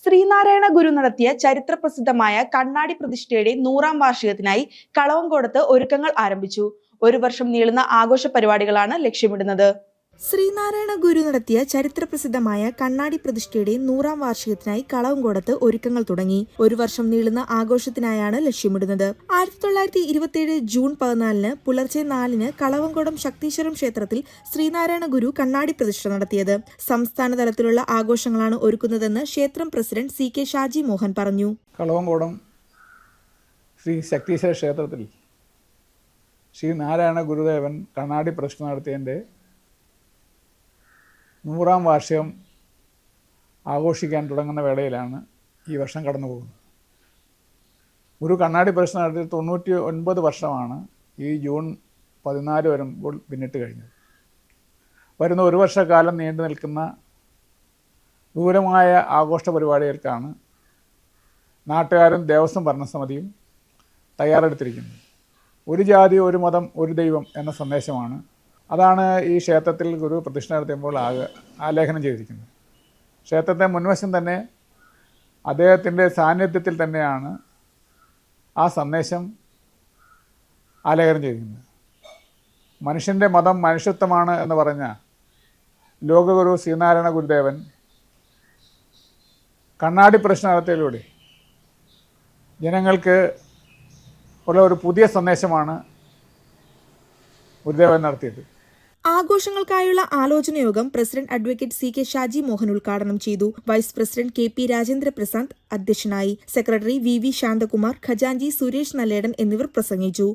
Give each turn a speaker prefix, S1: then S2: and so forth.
S1: ശ്രീനാരായണ ഗുരു നടത്തിയ ചരിത്രപ്രസിദ്ധമായ കണ്ണാടി പ്രതിഷ്ഠയുടെ 100ാം വാർഷികത്തിനായി കളവങ്കോടത്ത് ഒരുക്കങ്ങൾ ആരംഭിച്ചു. ഒരു വർഷം നീളുന്ന ആഘോഷ പരിപാടികളാണ് ലക്ഷ്യമിടുന്നത്. ശ്രീനാരായണ ഗുരു നടത്തിയ ചരിത്രപ്രസിദ്ധമായ കണ്ണാടി പ്രതിഷ്ഠയുടെ 100ാം വാർഷികത്തിനായി കളവങ്കോടത്ത് ഒരുക്കങ്ങൾ തുടങ്ങി. ഒരു വർഷം നീളുന്ന ആഘോഷത്തിനായാണ് ലക്ഷ്യമിടുന്നത്. 1927 ജൂൺ 14 പുലർച്ചെ 4 കളവങ്കോടം ശക്തീശ്വരം ക്ഷേത്രത്തിൽ ശ്രീനാരായണ ഗുരു കണ്ണാടി പ്രതിഷ്ഠ നടത്തിയത്. സംസ്ഥാന തലത്തിലുള്ള ആഘോഷങ്ങളാണ് ഒരുക്കുന്നതെന്ന് ക്ഷേത്രം പ്രസിഡന്റ് CK ഷാജി മോഹൻ പറഞ്ഞു.
S2: കളവങ്കോടം ശ്രീ ശക്തീശ്വര ക്ഷേത്രത്തിൽ ശ്രീനാരായണ ഗുരുദേവൻ കണ്ണാടി പ്രതിഷ്ഠ നടത്തിയതിൻ്റെ 100ാം വാർഷികം ആഘോഷിക്കാൻ തുടങ്ങുന്ന വേളയിലാണ് ഈ വർഷം കടന്നു പോകുന്നത്. ഒരു കണ്ണാടി പ്രതിഷ്ഠ നടത്തി 99 വർഷമാണ് ഈ ജൂൺ 14 വരുമ്പോൾ പിന്നിട്ട് കഴിഞ്ഞത്. വരുന്ന ഒരു വർഷക്കാലം നീണ്ടു നിൽക്കുന്ന ദൂരമായ ആഘോഷ പരിപാടികൾക്കാണ് നാട്ടുകാരും ദേവസ്വം ഭരണസമിതിയും തയ്യാറെടുത്തിരിക്കുന്നത്. ഒരു ജാതി, ഒരു മതം, ഒരു ദൈവം എന്ന സന്ദേശമാണ്. അതാണ് ഈ ക്ഷേത്രത്തിൽ ഗുരു പ്രതിഷ്ഠ നടത്തുമ്പോൾ ആലേഖനം ചെയ്തിരിക്കുന്നത്. ക്ഷേത്രത്തെ മുൻവശം തന്നെ അദ്ദേഹത്തിൻ്റെ സാന്നിധ്യത്തിൽ തന്നെയാണ് ആ സന്ദേശം ആലേഖനം ചെയ്തിരിക്കുന്നത്. മനുഷ്യൻ്റെ മതം മനുഷ്യത്വമാണ് എന്ന് പറഞ്ഞ ലോകഗുരു ശ്രീനാരായണ ഗുരുദേവൻ കണ്ണാടി പ്രതിഷ്ഠ നടത്തിയതിലൂടെ ജനങ്ങൾക്ക് ഉള്ള ഒരു പുതിയ സന്ദേശമാണ് ഗുരുദേവൻ നടത്തിയത്.
S1: ആഘോഷങ്ങൾക്കായുള്ള ആലോചന യോഗം president advocate CK Shaji Mohan ഉദ്ഘാടനം ചെയ്തു. Vice president KP Rajendra Prasad അധ്യക്ഷനായി. സെക്രട്ടറി VV ശാന്തകുമാർ, ഖജാൻജി സുരേഷ് നല്ലേടൻ എന്നിവർ പ്രസംഗിച്ചു.